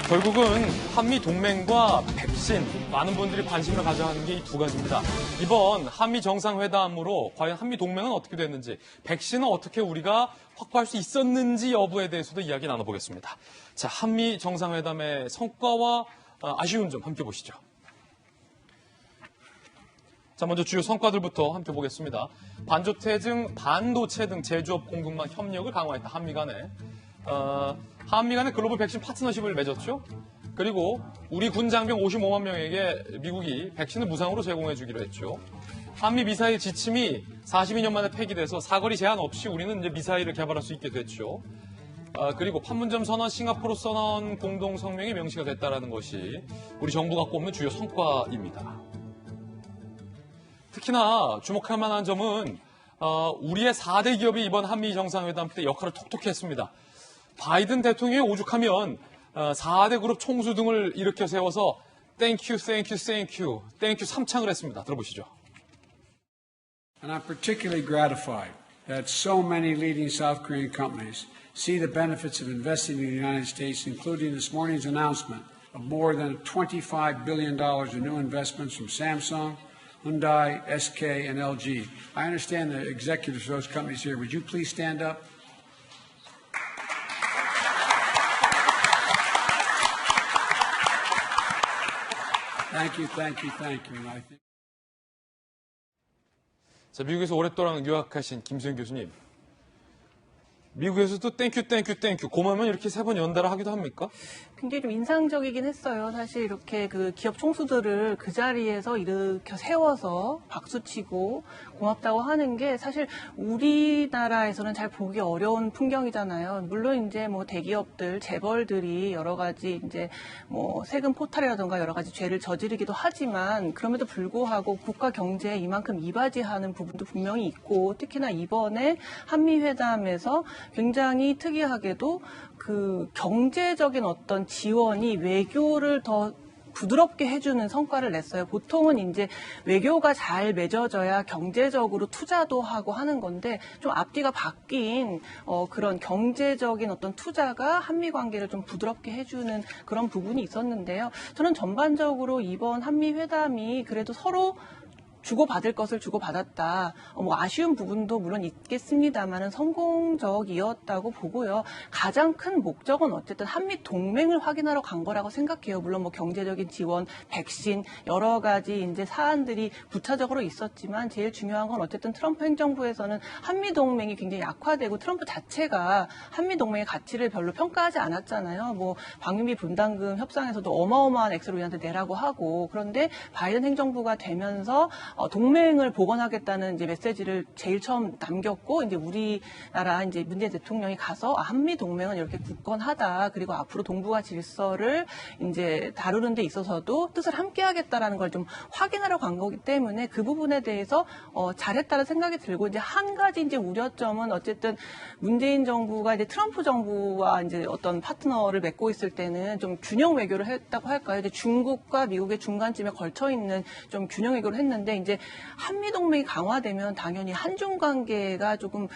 결국은 한미 동맹과 백신, 많은 분들이 관심을 가져야 하는 게 이 두 가지입니다. 이번 한미 정상회담으로 과연 한미 동맹은 어떻게 됐는지, 백신은 어떻게 우리가 확보할 수 있었는지 여부에 대해서도 이야기 나눠보겠습니다. 자, 한미 정상회담의 성과와 아쉬운 점 함께 보시죠. 자, 먼저 주요 성과들부터 함께 보겠습니다. 반도체 등 제조업 공급망 협력을 강화했다. 한미 간에 글로벌 백신 파트너십을 맺었죠. 그리고 우리 군 장병 55만 명에게 미국이 백신을 무상으로 제공해 주기로 했죠. 한미 미사일 지침이 42년 만에 폐기돼서 사거리 제한 없이 우리는 이제 미사일을 개발할 수 있게 됐죠. 그리고 판문점 선언, 싱가포르 선언 공동 성명이 명시가 됐다는 것이 우리 정부가 꼽는 주요 성과입니다. 특히나 주목할 만한 점은 우리의 4대 기업이 이번 한미 정상회담 때 역할을 톡톡히 했습니다. 바이든 대통령이 오죽하면 4대 그룹 총수 등을 일으켜 세워서 땡큐 3창을 했습니다. 들어보시죠. And I'm particularly gratified that so many leading South Korean companies see the benefits of investing in the United States, including this morning's announcement of more than $25 billion in new investments from Samsung, Hyundai, SK, and LG. I understand the executives of those companies here. Would you please stand up? Thank you. And I think... 자, 미국에서 오랫동안 유학하신 김수현 교수님. 미국에서도 땡큐 고마우면 이렇게 3번 연달아 하기도 합니까? 굉장히 좀 인상적이긴 했어요. 사실 이렇게 그 기업 총수들을 그 자리에서 일으켜 세워서 박수치고 고맙다고 하는 게 사실 우리나라에서는 잘 보기 어려운 풍경이잖아요. 물론 이제 뭐 대기업들, 재벌들이 여러 가지 이제 뭐 세금 포탈이라든가 여러 가지 죄를 저지르기도 하지만 그럼에도 불구하고 국가 경제에 이만큼 이바지하는 부분도 분명히 있고 특히나 이번에 한미회담에서 굉장히 특이하게도 그 경제적인 어떤 지원이 외교를 더 부드럽게 해주는 성과를 냈어요. 보통은 이제 외교가 잘 맺어져야 경제적으로 투자도 하고 하는 건데 좀 앞뒤가 바뀐 그런 경제적인 어떤 투자가 한미 관계를 좀 부드럽게 해주는 그런 부분이 있었는데요. 저는 전반적으로 이번 한미 회담이 그래도 서로 주고받을 것을 주고받았다. 뭐 아쉬운 부분도 물론 있겠습니다만은 성공적이었다고 보고요. 가장 큰 목적은 어쨌든 한미 동맹을 확인하러 간 거라고 생각해요. 물론 뭐 경제적인 지원, 백신 여러 가지 이제 사안들이 부차적으로 있었지만 제일 중요한 건 어쨌든 트럼프 행정부에서는 한미 동맹이 굉장히 약화되고 트럼프 자체가 한미 동맹의 가치를 별로 평가하지 않았잖아요. 뭐 방위비 분담금 협상에서도 어마어마한 액수를 우리한테 내라고 하고 그런데 바이든 행정부가 되면서 동맹을 복원하겠다는 이제 메시지를 제일 처음 남겼고 이제 우리나라 이제 문재인 대통령이 가서 한미 동맹은 이렇게 굳건하다. 그리고 앞으로 동북아 질서를 이제 다루는 데 있어서도 뜻을 함께 하겠다라는 걸 좀 확인하러 간 거기 때문에 그 부분에 대해서 잘했다는 생각이 들고 이제 한 가지 이제 우려점은 어쨌든 문재인 정부가 이제 트럼프 정부와 이제 어떤 파트너를 맺고 있을 때는 좀 균형 외교를 했다고 할까요? 이제 중국과 미국의 중간쯤에 걸쳐 있는 좀 균형 외교를 했는데 이제 한미 동맹이 강화되면 당연히 한중 관계가 조금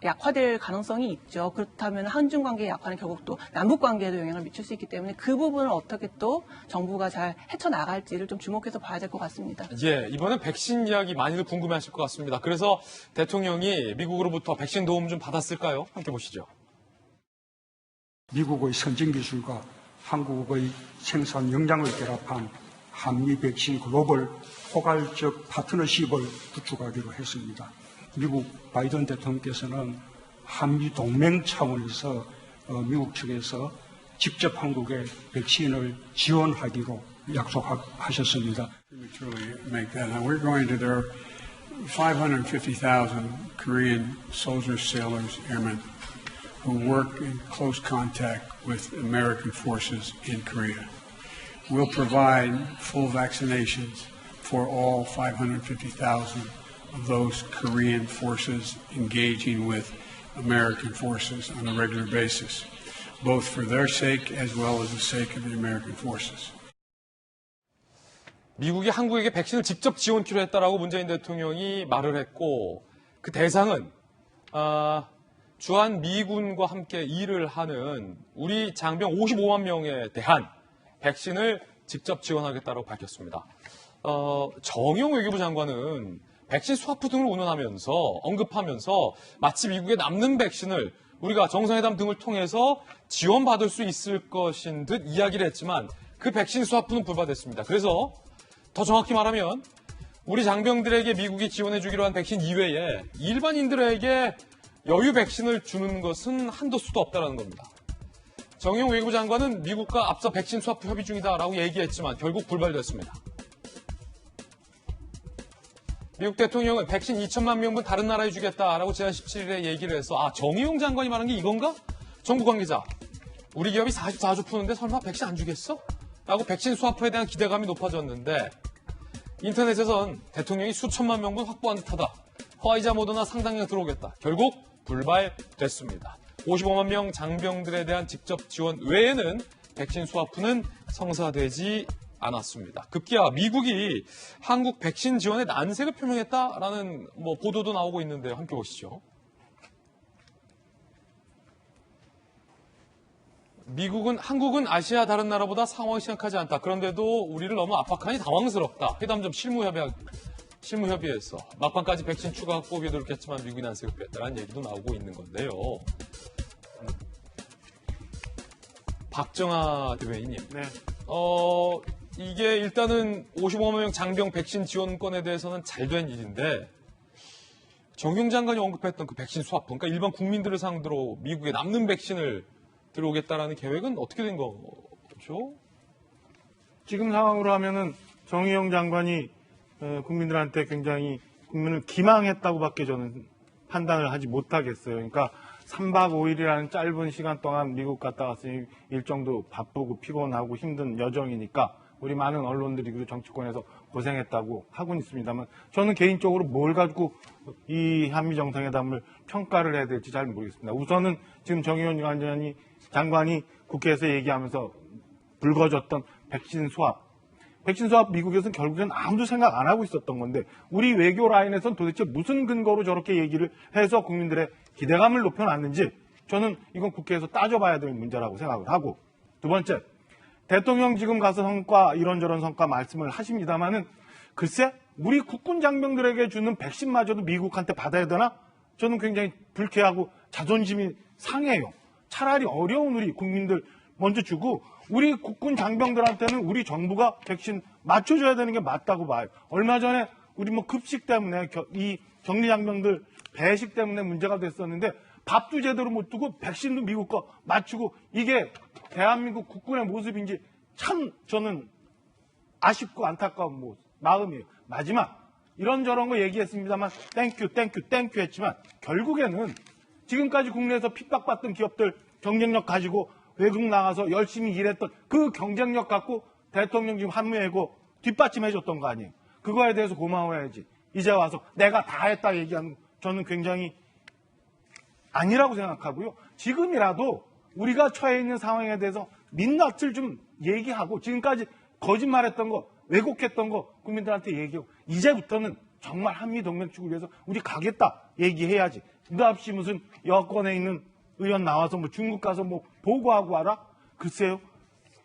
약화될 가능성이 있죠. 그렇다면 한중 관계의 약화는 결국 또 남북 관계에도 영향을 미칠 수 있기 때문에 그 부분을 어떻게 또 정부가 잘 헤쳐나갈지를 좀 주목해서 봐야 될 것 같습니다. 예, 이번엔 백신 이야기 많이들 궁금해하실 것 같습니다. 그래서 대통령이 미국으로부터 백신 도움 좀 받았을까요? 함께 보시죠. 미국의 선진 기술과 한국의 생산 역량을 결합한 한미 백신 글로벌 포괄적 파트너십을 구축하기로 했습니다. 미국 바이든 대통령께서는 한미 동맹 차원에서 미국 측에서 직접 한국에 백신을 지원하기로 약속하셨습니다. We're going to there 550,000 Korean soldiers, sailors, airmen who work in close contact with American forces in Korea. We'll provide full vaccinations for all 550,000 of those Korean forces engaging with American forces on a regular basis, both for their sake as well as the sake of the American forces. 미국이 한국에게 백신을 직접 지원키로 했다라고 문재인 대통령이 말을 했고 그 대상은 주한 미군과 함께 일을 하는 우리 장병 55만 명에 대한 백신을 직접 지원하겠다고 밝혔습니다. 정의용 외교부 장관은 백신 스와프 등을 운운하면서 언급하면서 마치 미국에 남는 백신을 우리가 정상회담 등을 통해서 지원받을 수 있을 것인 듯 이야기를 했지만 그 백신 스와프는 불발됐습니다. 그래서 더 정확히 말하면 우리 장병들에게 미국이 지원해주기로 한 백신 이외에 일반인들에게 여유 백신을 주는 것은 한도 수도 없다는 겁니다. 정의용 외교부 장관은 미국과 앞서 백신 스와프 협의 중이다라고 얘기했지만 결국 불발됐습니다. 미국 대통령은 백신 2천만 명분 다른 나라에 주겠다라고 지난 17일에 얘기를 해서 정의용 장관이 말한 게 이건가? 정부 관계자, 우리 기업이 44조 푸는데 설마 백신 안 주겠어? 라고 백신 스와프에 대한 기대감이 높아졌는데 인터넷에선 대통령이 수천만 명분 확보한 듯하다. 화이자 모더나 상당량 들어오겠다. 결국 불발됐습니다. 55만 명 장병들에 대한 직접 지원 외에는 백신 스와프는 성사되지 않았습니다. 급기야 미국이 한국 백신 지원에 난색을 표명했다라는 보도도 나오고 있는데요. 함께 보시죠. 한국은 아시아 다른 나라보다 상황이 심각하지 않다. 그런데도 우리를 너무 압박하니 당황스럽다. 회담 실무협의에서 막판까지 백신 추가 확보에 노력했지만 미국이 난색을 피했다는 얘기도 나오고 있는 건데요. 박정아 대변인님. 네. 이게 일단은 55만 명 장병 백신 지원권에 대해서는 잘된 일인데 정용 장관이 언급했던 그 백신 스와프, 그러니까 일반 국민들을 상대로 미국에 남는 백신을 들어오겠다라는 계획은 어떻게 된 거죠? 지금 상황으로 하면은 정의용 장관이 국민들한테 굉장히 국민을 기망했다고밖에 저는 판단을 하지 못하겠어요. 그러니까 3박 5일이라는 짧은 시간 동안 미국 갔다 왔으니 일정도 바쁘고 피곤하고 힘든 여정이니까 우리 많은 언론들이 그리고 정치권에서 고생했다고 하고는 있습니다만 저는 개인적으로 뭘 가지고 이 한미 정상회담을 평가를 해야 될지 잘 모르겠습니다. 우선은 지금 정의용 장관이 국회에서 얘기하면서 불거졌던 백신 수합 미국에서는 결국엔 아무도 생각 안 하고 있었던 건데 우리 외교 라인에서는 도대체 무슨 근거로 저렇게 얘기를 해서 국민들의 기대감을 높여놨는지 저는 이건 국회에서 따져봐야 될 문제라고 생각을 하고 두 번째 대통령 지금 가서 성과 이런저런 성과 말씀을 하십니다마는 글쎄 우리 국군 장병들에게 주는 백신마저도 미국한테 받아야 되나? 저는 굉장히 불쾌하고 자존심이 상해요. 차라리 어려운 우리 국민들 먼저 주고 우리 국군 장병들한테는 우리 정부가 백신 맞춰줘야 되는 게 맞다고 봐요. 얼마 전에 우리 급식 때문에 이 격리 장병들 배식 때문에 문제가 됐었는데 밥도 제대로 못 두고 백신도 미국 거 맞추고 이게 대한민국 국군의 모습인지 참 저는 아쉽고 안타까운 마음이에요. 마지막 이런저런 거 얘기했습니다만 땡큐 했지만 결국에는 지금까지 국내에서 핍박받던 기업들 경쟁력 가지고 외국 나가서 열심히 일했던 그 경쟁력 갖고 대통령 지금 한무회고 뒷받침해줬던 거 아니에요. 그거에 대해서 고마워야지. 이제 와서 내가 다 했다 얘기하는 거 저는 굉장히 아니라고 생각하고요. 지금이라도 우리가 처해 있는 상황에 대해서 민낯을 좀 얘기하고 지금까지 거짓말했던 거 왜곡했던 거 국민들한테 얘기하고 이제부터는 정말 한미동맹 축을 위해서 우리 가겠다 얘기해야지. 느닷없이 무슨 여권에 있는 의원 나와서 중국 가서 보고하고 와라? 글쎄요.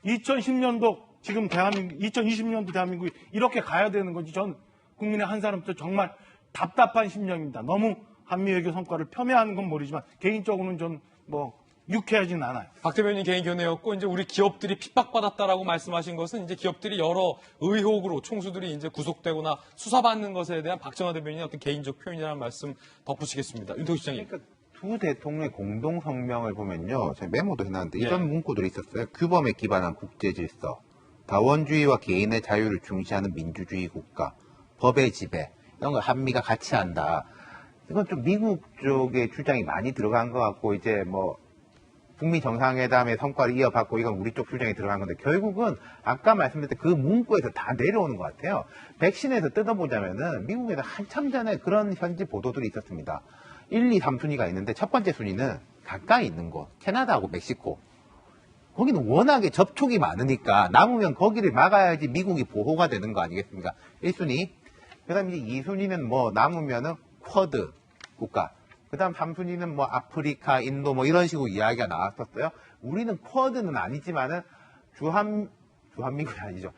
2010년도 지금 2020년도 대한민국이 이렇게 가야 되는 건지 전 국민의 한 사람부터 정말 답답한 심정입니다. 너무 한미외교 성과를 폄훼하는 건 모르지만 개인적으로는 전 유쾌하진 않아요. 박 대변인 개인 견해였고 이제 우리 기업들이 핍박받았다라고 말씀하신 것은 이제 기업들이 여러 의혹으로 총수들이 이제 구속되거나 수사받는 것에 대한 박정아 대변인의 어떤 개인적 표현이라는 말씀 덧붙이겠습니다. 윤태호 시장님. 그러니까 두 대통령의 공동 성명을 보면요, 제가 메모도 해놨는데 이런 문구들이 있었어요. 규범에 기반한 국제 질서, 다원주의와 개인의 자유를 중시하는 민주주의 국가, 법의 지배 이런 거 한미가 같이 한다. 이건 좀 미국 쪽의 주장이 많이 들어간 것 같고 이제 북미 정상회담의 성과를 이어받고 이건 우리 쪽 주장이 들어간 건데 결국은 아까 말씀드렸던 그 문구에서 다 내려오는 것 같아요. 백신에서 뜯어보자면은 미국에서 한참 전에 그런 현지 보도들이 있었습니다. 1, 2, 3순위가 있는데 첫 번째 순위는 가까이 있는 곳, 캐나다하고 멕시코. 거기는 워낙에 접촉이 많으니까 남으면 거기를 막아야지 미국이 보호가 되는 거 아니겠습니까? 1순위. 그 다음에 이제 2순위는 남으면은 쿼드 국가. 그다음 3순위는 뭐 아프리카, 인도 뭐 이런 식으로 이야기가 나왔었어요. 우리는 쿼드는 아니지만은 주한미군이 아니죠.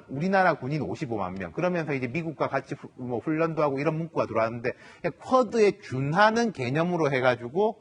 우리나라 군인 55만 명. 그러면서 이제 미국과 같이 뭐 훈련도 하고 이런 문구가 들어왔는데 쿼드에 준하는 개념으로 해가지고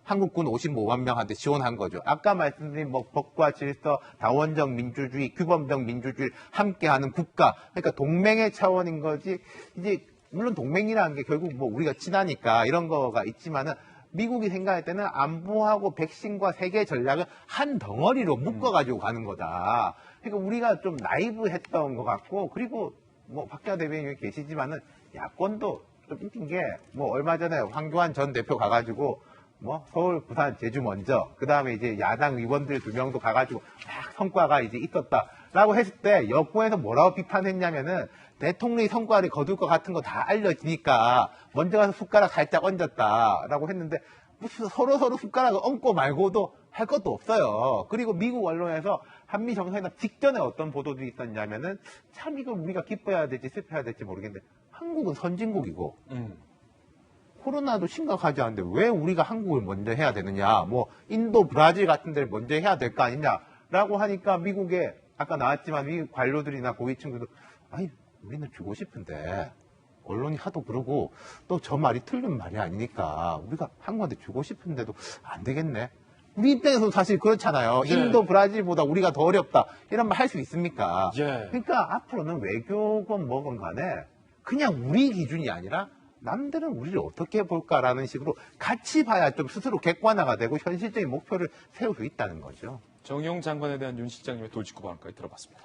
한국군 55만 명한테 지원한 거죠. 아까 말씀드린 뭐 법과 질서, 다원적 민주주의, 규범적 민주주의를 함께하는 국가. 그러니까 동맹의 차원인 거지. 이제 물론 동맹이라는 게 결국 뭐 우리가 친하니까 이런 거가 있지만은 미국이 생각할 때는 안보하고 백신과 세계 전략을 한 덩어리로 묶어가지고 가는 거다. 그러니까 우리가 좀 나이브했던 것 같고, 그리고 뭐 박지원 대변인 여기 계시지만은 야권도 좀 웃긴 게 뭐 얼마 전에 황교안 전 대표 가가지고 뭐 서울, 부산, 제주 먼저, 그 다음에 이제 야당 의원들 2명도 가가지고 막 성과가 이제 있었다라고 했을 때 여권에서 뭐라고 비판했냐면은 대통령이 성과를 거둘 것 같은 거 다 알려지니까 먼저 가서 숟가락 살짝 얹었다라고 했는데 무슨 서로 숟가락을 얹고 말고도 할 것도 없어요. 그리고 미국 언론에서 한미 정상회담 직전에 어떤 보도들이 있었냐면은 참 이거 우리가 기뻐해야 될지 슬퍼해야 될지 모르겠는데 한국은 선진국이고 코로나도 심각하지 않은데 왜 우리가 한국을 먼저 해야 되느냐, 뭐 인도, 브라질 같은 데를 먼저 해야 될 거 아니냐라고 하니까 미국에 아까 나왔지만 미국 관료들이나 고위층들도 아니 우리는 주고 싶은데 언론이 하도 그러고 또 저 말이 틀린 말이 아니니까 우리가 한국한테 주고 싶은데도 안 되겠네. 우리 입장에서도 사실 그렇잖아요. 예. 인도, 브라질보다 우리가 더 어렵다. 이런 말 할 수 있습니까? 예. 그러니까 앞으로는 외교건 뭐건 간에 그냥 우리 기준이 아니라 남들은 우리를 어떻게 볼까라는 식으로 같이 봐야 좀 스스로 객관화가 되고 현실적인 목표를 세울 수 있다는 거죠. 정의용 장관에 대한 윤 실장님의 돌직구 발언까지 들어봤습니다.